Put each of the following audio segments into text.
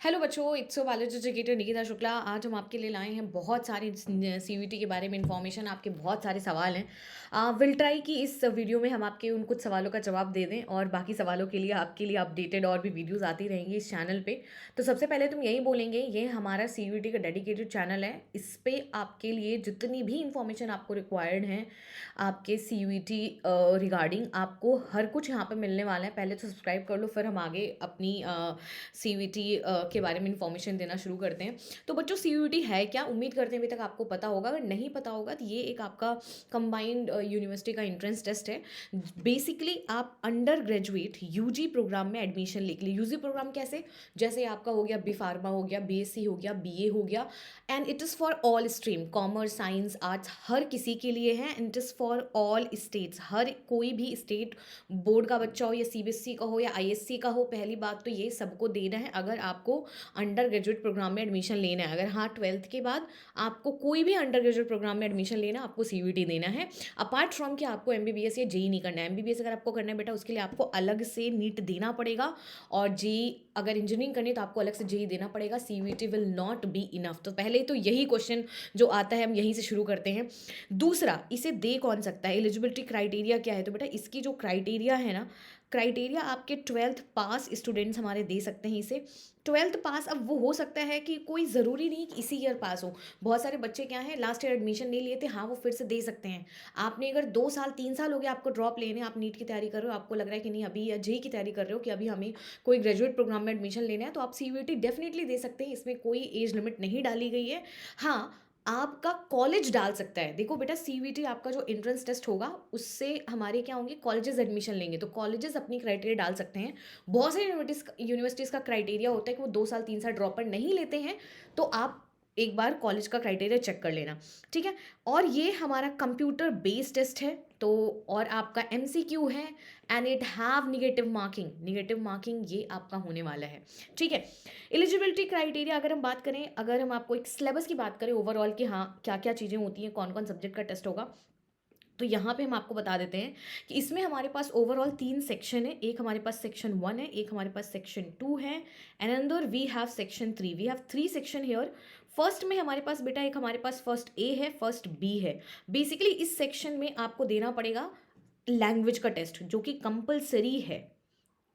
Hello बच्चों, it's so biology educator Nikita Shukla. आज हम आपके लिए लाए हैं बहुत सारे सीयूईटी के बारे में इंफॉर्मेशन। आपके बहुत सारे सवाल हैं। विल ट्राई कि इस वीडियो में हम आपके उन कुछ सवालों का जवाब दे दें और बाकी सवालों के लिए आपके लिए अपडेटेड और भी वीडियोस आती रहेंगी इस चैनल पे। तो सबसे पहले तुम यही बोलेंगे, ये हमारा सीयूईटी का डेडिकेटेड चैनल है। इस पे आपके लिए जितनी भी इंफॉर्मेशन आपको रिक्वायर्ड है आपके सीयूईटी रिगार्डिंग, आपको हर कुछ यहाँ पे मिलने वाला है। पहले तो सब्सक्राइब कर लो, फिर हम आगे अपनी सीयूईटी के बारे में इंफॉर्मेशन देना शुरू करते हैं। तो बच्चों, सीयूईटी है क्या? उम्मीद करते हैं अभी तक आपको पता होगा। अगर नहीं पता होगा तो ये एक आपका कंबाइंड यूनिवर्सिटी का एंट्रेंस टेस्ट है। बेसिकली आप अंडर ग्रेजुएट यूजी प्रोग्राम में एडमिशन ले लिए। यूजी प्रोग्राम कैसे? जैसे आपका हो गया बी फार्मा, हो गया बीएससी, हो गया बीए, हो गया। And it is for all stream, commerce, science, arts, हर किसी के लिए है। And it is for all states, हर कोई भी स्टेट बोर्ड का बच्चा हो या सीबीएसई का हो या आईएससी का हो। पहली बात तो ये सबको देना है अगर आपको अंडर ग्रेजुएट प्रोग्राम में एडमिशन लेना है। अगर हाँ, 12th के बाद आपको कोई भी अंडर ग्रेजुएट प्रोग्राम में एडमिशन लेना है, आपको सीयूईटी देना है। अपार्ट फ्रॉम कि आपको एमबीबीएस या जेई नहीं करना है। एमबीबीएस अगर आपको करना है बेटा, उसके लिए आपको अलग से नीट देना पड़ेगा। और जेई अगर इंजीनियरिंग करनी है तो आपको अलग से जेई देना पड़ेगा। CUET will not be enough. तो पहले तो यही क्वेश्चन जो आता है हम यहीं से शुरू करते हैं। दूसरा, इसे दे कौन सकता है? एलिजिबिलिटी क्राइटेरिया क्या है? तो बेटा इसकी जो क्राइटेरिया है ना, क्राइटेरिया आपके 12th पास स्टूडेंट्स हमारे दे सकते हैं इसे। 12th पास अब वो हो सकता है कि कोई ज़रूरी नहीं कि इसी ईयर पास हो। बहुत सारे बच्चे क्या हैं, लास्ट ईयर एडमिशन नहीं लिए थे, हाँ वो फिर से दे सकते हैं। आपने अगर 2 साल 3 साल हो गया आपको ड्रॉप लेने, आप नीट की तैयारी कर रहे हो, आपको लग रहा है कि नहीं अभी, या जेई की तैयारी कर रहे हो कि अभी हमें कोई ग्रेजुएट प्रोग्राम में एडमिशन लेना है, तो आप सीयूईटी डेफिनेटली दे सकते हैं। इसमें कोई एज लिमिट नहीं डाली गई है। हाँ, आपका कॉलेज डाल सकता है। देखो बेटा, सीयूईटी आपका जो एंट्रेंस टेस्ट होगा उससे हमारे क्या होंगे, कॉलेजेस एडमिशन लेंगे, तो कॉलेजेस अपनी क्राइटेरिया डाल सकते हैं। बहुत सारी यूनिवर्सिटीज़ का क्राइटेरिया होता है कि वो 2 साल 3 साल ड्रॉपर नहीं लेते हैं। तो आप एक बार कॉलेज का क्राइटेरिया चेक कर लेना, ठीक है। और ये हमारा कंप्यूटर बेस्ड टेस्ट है। तो और आपका एमसीक्यू है। And it have negative marking, negative marking ये आपका होने वाला है, ठीक है। एलिजिबिलिटी क्राइटेरिया अगर हम बात करें, अगर हम आपको एक सिलेबस की बात करें ओवरऑल कि हाँ क्या क्या चीज़ें होती हैं, कौन कौन सब्जेक्ट का टेस्ट होगा, तो यहाँ पे हम आपको बता देते हैं कि इसमें हमारे पास ओवरऑल 3 सेक्शन है। एक हमारे पास सेक्शन 1 है, एक हमारे पास सेक्शन 2 है, एंड अंदर we have section 3। We have 3 section here. First में हमारे पास बेटा एक हमारे पास फर्स्ट ए है, फर्स्ट बी है। बेसिकली इस सेक्शन में आपको देना पड़ेगा लैंग्वेज का टेस्ट, जो कि कंपलसरी है,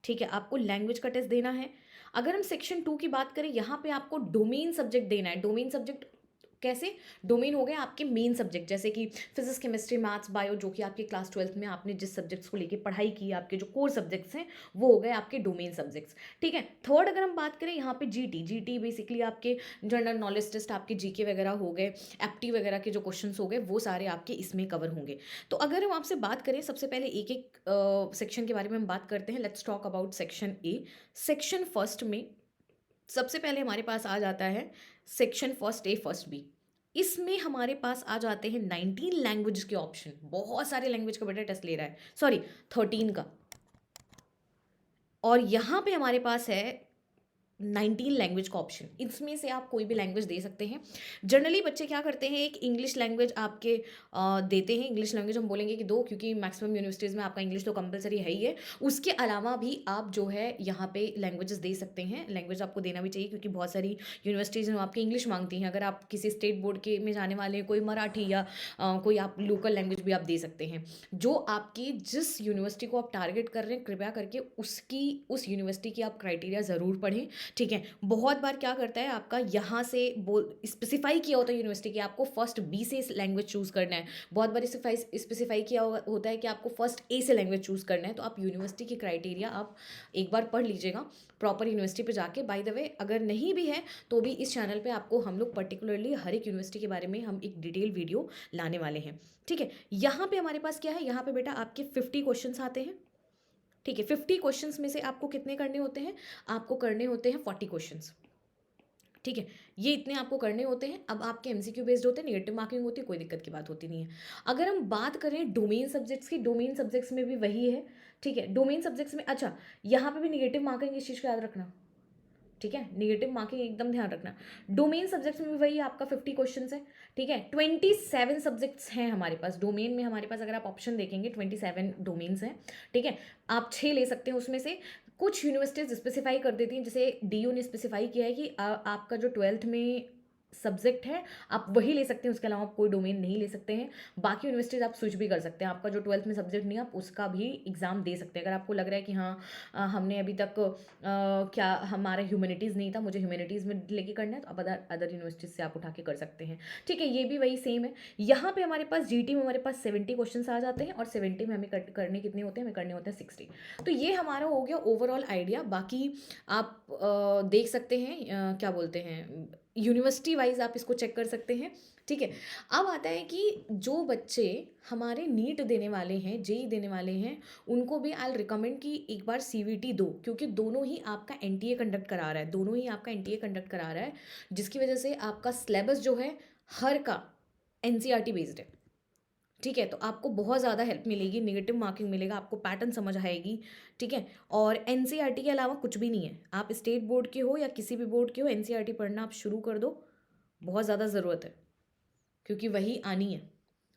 ठीक है। आपको लैंग्वेज का टेस्ट देना है। अगर हम सेक्शन 2 की बात करें, यहाँ पे आपको डोमेन सब्जेक्ट देना है। डोमेन सब्जेक्ट कैसे? डोमेन हो गए आपके मेन सब्जेक्ट, जैसे कि फिजिक्स, केमिस्ट्री, मैथ्स, बायो, जो कि आपके क्लास 12th में आपने जिस सब्जेक्ट्स को लेके पढ़ाई की, आपके जो कोर सब्जेक्ट्स हैं वो हो गए आपके डोमेन सब्जेक्ट्स, ठीक है। थर्ड अगर हम बात करें यहाँ पे जीटी, जीटी बेसिकली आपके जनरल नॉलेज टेस्ट, आपके जीके वगैरह हो गए, एप्टी वगैरह के जो क्वेश्चन हो गए, वो सारे आपके इसमें कवर होंगे। तो अगर हम आपसे बात करें, सबसे पहले एक एक सेक्शन के बारे में हम बात करते हैं। Let's talk about section A. Section first में सबसे पहले हमारे पास आ जाता है section first A first B. इसमें हमारे पास आ जाते हैं 19 लैंग्वेज के ऑप्शन। बहुत सारे लैंग्वेज का बेटा टेस्ट ले रहा है, सॉरी 13 का। और यहाँ पे हमारे पास है 19 लैंग्वेज का ऑप्शन। इसमें से आप कोई भी लैंग्वेज दे सकते हैं। जनरली बच्चे क्या करते हैं, एक इंग्लिश लैंग्वेज आपके देते हैं। इंग्लिश लैंग्वेज हम बोलेंगे कि दो, क्योंकि मैक्सिमम यूनिवर्सिटीज़ में आपका इंग्लिश तो कंपलसरी है ही है। उसके अलावा भी आप जो है यहाँ पे लैंग्वेजेस दे सकते हैं। लैंग्वेज आपको देना भी चाहिए, क्योंकि बहुत सारी यूनिवर्सिटीज़ हैं आपकी इंग्लिश मांगती हैं। अगर आप किसी स्टेट बोर्ड के में जाने वाले हैं, कोई मराठी या कोई आप लोकल लैंग्वेज भी आप दे सकते हैं। जो आपकी जिस यूनिवर्सिटी को आप टारगेट कर रहे हैं, कृपया करके उसकी उस यूनिवर्सिटी की आप क्राइटेरिया ज़रूर पढ़ें, ठीक है। बहुत बार क्या करता है आपका, यहाँ से बोल स्पेसिफाई किया होता है यूनिवर्सिटी कि आपको फर्स्ट बी से लैंग्वेज चूज़ करना है। बहुत बार स्पेसिफाई किया होता है कि आपको फर्स्ट ए से लैंग्वेज चूज़ करना है। तो आप यूनिवर्सिटी की क्राइटेरिया आप एक बार पढ़ लीजिएगा प्रॉपर यूनिवर्सिटी पे जाके। बाय द वे, अगर नहीं भी है तो भी इस चैनल पे आपको हम लोग पर्टिकुलरली हर एक यूनिवर्सिटी के बारे में हम एक डिटेल वीडियो लाने वाले हैं, ठीक है। यहाँ पे हमारे पास क्या है, यहाँ पे बेटा आपके 50 क्वेश्चन आते हैं, ठीक है। 50 क्वेश्चंस में से आपको कितने करने होते हैं? आपको करने होते हैं 40 क्वेश्चंस, ठीक है। ये इतने आपको करने होते हैं। अब आपके एमसीक्यू बेस्ड होते हैं, नेगेटिव मार्किंग होती है, कोई दिक्कत की बात होती नहीं है। अगर हम बात करें डोमेन सब्जेक्ट्स की, डोमेन सब्जेक्ट्स में भी वही है, ठीक है। डोमेन सब्जेक्ट्स में अच्छा, यहाँ पे भी निगेटिव मार्किंग, इस चीज़ को याद रखना, ठीक है। नेगेटिव मार्किंग एकदम ध्यान रखना। डोमेन सब्जेक्ट्स में भी वही आपका 50 क्वेश्चंस है, ठीक है। 27 सब्जेक्ट्स हैं हमारे पास डोमेन में। हमारे पास अगर आप ऑप्शन देखेंगे 27 डोमेन्स हैं, ठीक है। आप 6 ले सकते हैं उसमें से। कुछ यूनिवर्सिटीज़ स्पेसिफाई कर देती हैं, जैसे डीयू ने स्पेसिफाई किया है कि आपका जो 12th में सब्जेक्ट है आप वही ले सकते हैं, उसके अलावा आप कोई डोमेन नहीं ले सकते हैं। बाकी यूनिवर्सिटीज़ आप स्विच भी कर सकते हैं, आपका जो 12th में सब्जेक्ट नहीं है आप उसका भी एग्ज़ाम दे सकते हैं। अगर आपको लग रहा है कि हाँ हमने अभी तक क्या हमारा ह्यूमैनिटीज़ नहीं था, मुझे ह्यूमैनिटीज़ में लेके करना है, तो आप अदर अदर यूनिवर्सिटीज़ से आप उठा के कर सकते हैं। ठीक है, ये भी वही सेम है। यहाँ पे हमारे पास जीटी में हमारे पास 70 क्वेश्चन आ जाते हैं और 70 में हमें करने कितने होते हैं, हमें करने होते हैं 60। तो ये हमारा हो गया ओवरऑल आइडिया। बाकी आप देख सकते हैं क्या बोलते हैं, यूनिवर्सिटी वाइज आप इसको चेक कर सकते हैं। ठीक है, अब आता है कि जो बच्चे हमारे नीट देने वाले हैं, जेई देने वाले हैं, उनको भी आई रिकमेंड कि एक बार सीवीटी दो, क्योंकि दोनों ही आपका एनटीए कंडक्ट करा रहा है, दोनों ही आपका एनटीए कंडक्ट करा रहा है, जिसकी वजह से आपका सिलेबस जो है हर का एनसीईआरटी बेस्ड है। ठीक है, तो आपको बहुत ज़्यादा हेल्प मिलेगी, नेगेटिव मार्किंग मिलेगा, आपको पैटर्न समझ आएगी। ठीक है, और एनसीईआरटी के अलावा कुछ भी नहीं है। आप स्टेट बोर्ड के हो या किसी भी बोर्ड के हो, एनसीईआरटी पढ़ना आप शुरू कर दो, बहुत ज़्यादा ज़रूरत है, क्योंकि वही आनी है।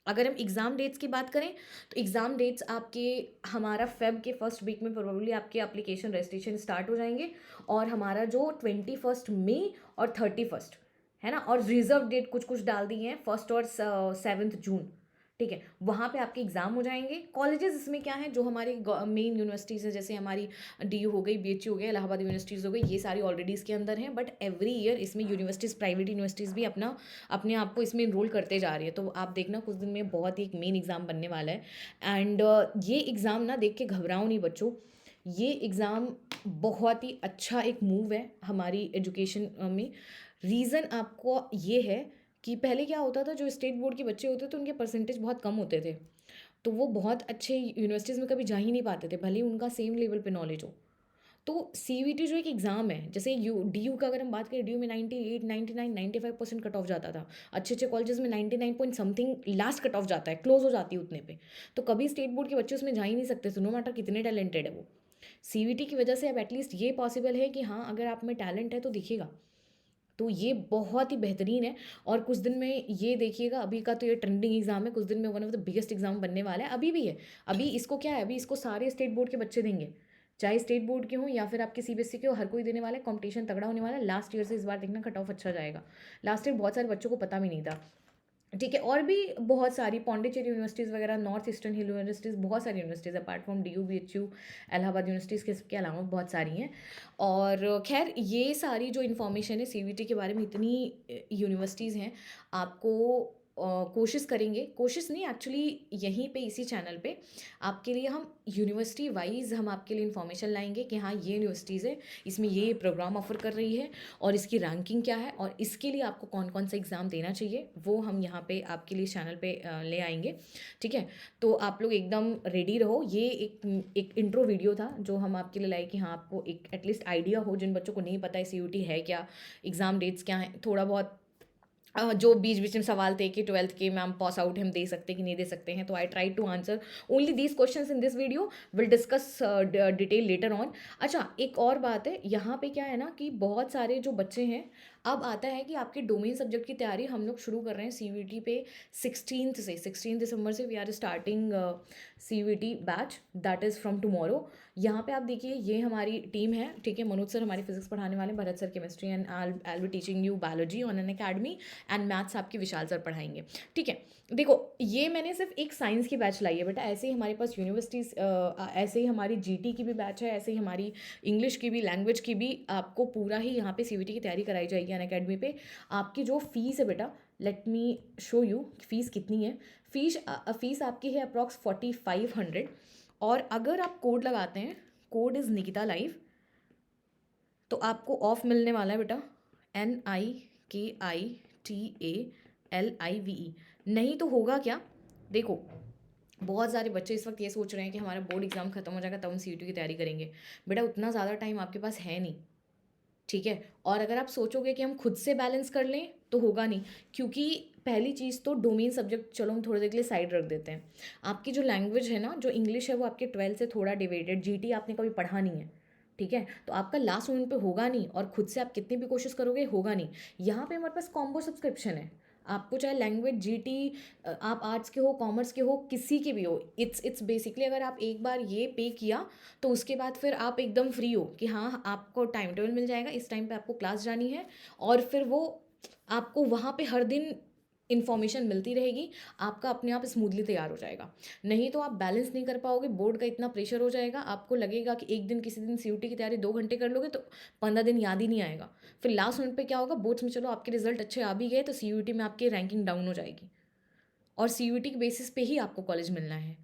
अगर हम एग्ज़ाम डेट्स की बात करें तो एग्ज़ाम डेट्स आपके हमारा फेब के फर्स्ट वीक में प्रोबेबली आपके एप्लीकेशन रजिस्ट्रेशन स्टार्ट हो जाएंगे, और हमारा जो 21 मई और 31 है ना, और रिजर्व डेट कुछ कुछ डाल दी हैं 1 और 7 जून। ठीक है, वहाँ पे आपके एग्ज़ाम हो जाएंगे। कॉलेजेस इसमें क्या है, जो हमारी मेन यूनिवर्सिटीज़ है, जैसे हमारी डीयू हो गई, बीएचयू हो गया, इलाहाबाद यूनिवर्सिटीज़ हो गई, ये सारी ऑलरेडी इसके अंदर हैं। बट एवरी ईयर इसमें यूनिवर्सिटीज़, प्राइवेट यूनिवर्सिटीज़ भी अपने आप को इसमें इनरोल करते जा रही है। तो आप देखना कुछ दिन में बहुत ही एक मेन एग्ज़ाम बनने वाला है। एंड ये एग्ज़ाम ना देख के घबराओ नहीं बच्चों, ये एग्ज़ाम बहुत ही अच्छा एक मूव है हमारी एजुकेशन में। रीज़न आपको ये है कि पहले क्या होता था, जो स्टेट बोर्ड के बच्चे होते थे उनके परसेंटेज बहुत कम होते थे, तो वो बहुत अच्छे यूनिवर्सिटीज़ में कभी जा ही नहीं पाते थे, भले ही उनका सेम लेवल पे नॉलेज हो। तो सीवीटी जो एक एग्ज़ाम है, जैसे डीयू का अगर हम बात करें, डीयू में 98, 99, 95% कट ऑफ जाता था। अच्छे अच्छे कॉलेजेस में 99 point something last cut off जाता है, क्लोज हो जाती है उतने पे। तो कभी स्टेट बोर्ड के बच्चे उसमें जा ही नहीं सकते थे, नो मैटर कितने टैलेंटेड है वो। सीवीटी की वजह से अब एटलीस्ट ये पॉसिबल है कि हाँ अगर आप में टैलेंट है तो दिखेगा। तो ये बहुत ही बेहतरीन है। और कुछ दिन में ये देखिएगा, अभी का तो ये ट्रेंडिंग एग्जाम है, कुछ दिन में one of the biggest exam बनने वाला है, अभी भी है। अभी इसको क्या है, अभी इसको सारे स्टेट बोर्ड के बच्चे देंगे, चाहे स्टेट बोर्ड के हों या फिर आपके सीबीएसई के हो, हर कोई देने वाला है। कंपटीशन तगड़ा होने वाला है। लास्ट ईयर से इस बार देखना कट ऑफ अच्छा जाएगा। लास्ट ईयर बहुत सारे बच्चों को पता भी नहीं था। ठीक है, और भी बहुत सारी पौंडीचेरी यूनिवर्सिटीज़ वगैरह, नॉर्थ ईस्टर्न हिल यूनिवर्सिटीज़, बहुत सारी universities apart from DU, BHU, Allahabad universities के अलावा बहुत सारी हैं। और खैर ये सारी जो इन्फॉर्मेशन है सीवीटी के बारे में, इतनी यूनिवर्सिटीज़ हैं, आपको कोशिश करेंगे, कोशिश नहीं एक्चुअली, यहीं पे इसी चैनल पे आपके लिए हम यूनिवर्सिटी वाइज हम आपके लिए इन्फॉर्मेशन लाएंगे कि हाँ ये यूनिवर्सिटीज़ है, इसमें ये प्रोग्राम ऑफर कर रही है और इसकी रैंकिंग क्या है, और इसके लिए आपको कौन कौन सा एग्ज़ाम देना चाहिए, वो हम यहाँ पे आपके लिए चैनल पे ले आएंगे। ठीक है, तो आप लोग एकदम रेडी रहो। ये एक इंट्रो वीडियो था जो हम आपके लिए लाए कि हाँ आपको एक एटलीस्ट आइडिया हो, जिन बच्चों को नहीं पता है सीयूटी है क्या, एग्ज़ाम डेट्स क्या हैं, थोड़ा बहुत जो बीच बीच में सवाल थे कि 12th के मैम पास आउट हम दे सकते हैं कि नहीं दे सकते हैं, तो I try to answer only these questions in this video, will discuss detail later on. अच्छा, एक और बात है, यहाँ पे क्या है ना कि बहुत सारे जो बच्चे हैं, अब आता है कि आपके डोमेन सब्जेक्ट की तैयारी हम लोग शुरू कर रहे हैं सीवीटी पे 16 दिसंबर से we are starting CVT batch, that is from tomorrow. यहाँ पे आप देखिए ये हमारी टीम है। ठीक है, मनोज सर हमारी फिजिक्स पढ़ाने वाले, Bharat sir chemistry, and I be teaching you biology on an academy, and maths आपकी विशाल सर पढ़ाएंगे। ठीक है, देखो ये मैंने सिर्फ एक साइंस की बैच लाई है बेटा, ऐसे ही हमारे पास यूनिवर्सिटीज़, ऐसे ही हमारी जीटी की भी बैच है, ऐसे ही हमारी इंग्लिश की भी, लैंग्वेज की भी, आपको पूरा ही यहाँ पे सीवीटी की तैयारी कराई जाएगी अन अकेडमी पे। आपकी जो फीस है बेटा, let me show you fees कितनी है। फीस आपकी है अप्रॉक्स 4500, और अगर आप कोड लगाते हैं, कोड इज़ निकिता लाइव, तो आपको ऑफ मिलने वाला है बेटा, NIKITALIVE। नहीं तो होगा क्या, देखो बहुत सारे बच्चे इस वक्त ये सोच रहे हैं कि हमारा बोर्ड एग्जाम खत्म हो जाएगा तब हम सीयूटी की तैयारी करेंगे। बेटा उतना ज़्यादा टाइम आपके पास है नहीं। ठीक है, और अगर आप सोचोगे कि हम खुद से बैलेंस कर लें तो होगा नहीं, क्योंकि पहली चीज़ तो डोमेन सब्जेक्ट चलो हम थोड़ी देर के लिए साइड रख देते हैं। आपकी जो लैंग्वेज है ना, जो इंग्लिश है, वो आपके 12 से थोड़ा डिवेटेड, जीटी आपने कभी पढ़ा नहीं है। ठीक है, तो आपका लास्ट मोमेंट पे होगा नहीं, और खुद से आप कितनी भी कोशिश करोगे होगा नहीं। यहाँ पे हमारे पास कॉम्बो सब्सक्रिप्शन है, आपको चाहे लैंग्वेज जीटी, आप आर्ट्स के हो, कॉमर्स के हो, किसी के भी हो, इट्स बेसिकली अगर आप एक बार ये पे किया तो उसके बाद फिर आप एकदम फ्री हो कि हाँ, आपको टाइम टेबल मिल जाएगा, इस टाइम पे आपको क्लास जानी है, और फिर वो आपको वहाँ पे हर दिन इन्फॉर्मेशन मिलती रहेगी, आपका अपने आप स्मूथली तैयार हो जाएगा। नहीं तो आप बैलेंस नहीं कर पाओगे, बोर्ड का इतना प्रेशर हो जाएगा, आपको लगेगा कि एक दिन किसी दिन सीयूटी की तैयारी 2 घंटे कर लोगे तो 15 दिन याद ही नहीं आएगा। फिर लास्ट मिनट पे क्या होगा, बोर्ड्स में चलो आपके रिजल्ट अच्छे आ भी गए तो सीयूटी में आपकी रैंकिंग डाउन हो जाएगी, और सीयूटी के बेसिस पे ही आपको कॉलेज मिलना है,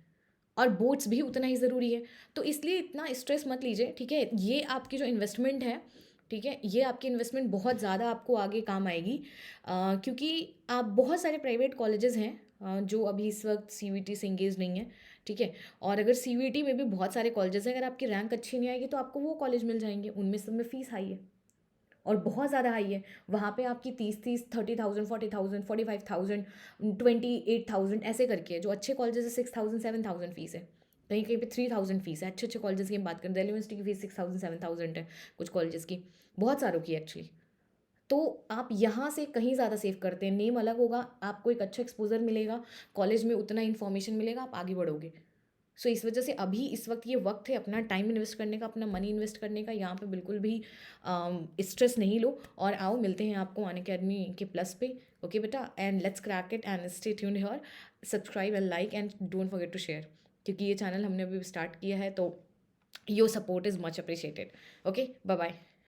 और बोर्ड्स भी उतना ही ज़रूरी है। तो इसलिए इतना स्ट्रेस मत लीजिए, ठीक है? ये आपकी जो इन्वेस्टमेंट है, ठीक है? ये आपकी इन्वेस्टमेंट बहुत ज़्यादा आपको आगे काम आएगी, क्योंकि आप बहुत सारे प्राइवेट कॉलेजेस हैं जो अभी इस वक्त सीयूटी से इंगेज नहीं है, ठीक है? और अगर सीयूटी में भी बहुत सारे कॉलेजेस हैं, अगर आपकी रैंक अच्छी नहीं आएगी तो आपको वो कॉलेज मिल जाएंगे, उनमें सब में फ़ीस हाई है, और बहुत ज़्यादा हाई है। वहाँ पे आपकी 30,000 40,000 45,000 28,000 ऐसे करके है। जो अच्छे कॉलेजेस है 6,000 7,000 फीस है, कहीं कहीं पे 3,000 फीस है। अच्छे अच्छे कॉलेजेस की हम बात करें, दिल्ली यूनिवर्सिटी की फीस 6,000 7,000 है, कुछ कॉलेजेस की, बहुत सारों की एक्चुअली। तो आप यहाँ से कहीं ज़्यादा सेव करते हैं, नेम अलग होगा, आपको एक अच्छा एक्सपोजर मिलेगा, कॉलेज में उतना इन्फॉर्मेशन मिलेगा, आप आगे बढ़ोगे। सो इस वजह से अभी इस वक्त ये वक्त है अपना टाइम इन्वेस्ट करने का, अपना मनी इन्वेस्ट करने का। यहाँ पे बिल्कुल भी स्ट्रेस नहीं लो, और आओ मिलते हैं आपको अन अकेडमी के प्लस पे। ओके बेटा, and let's crack it and stay tuned here. Subscribe and like and don't forget to share, क्योंकि ये चैनल हमने अभी स्टार्ट किया है, तो your support is much appreciated. Okay, bye bye.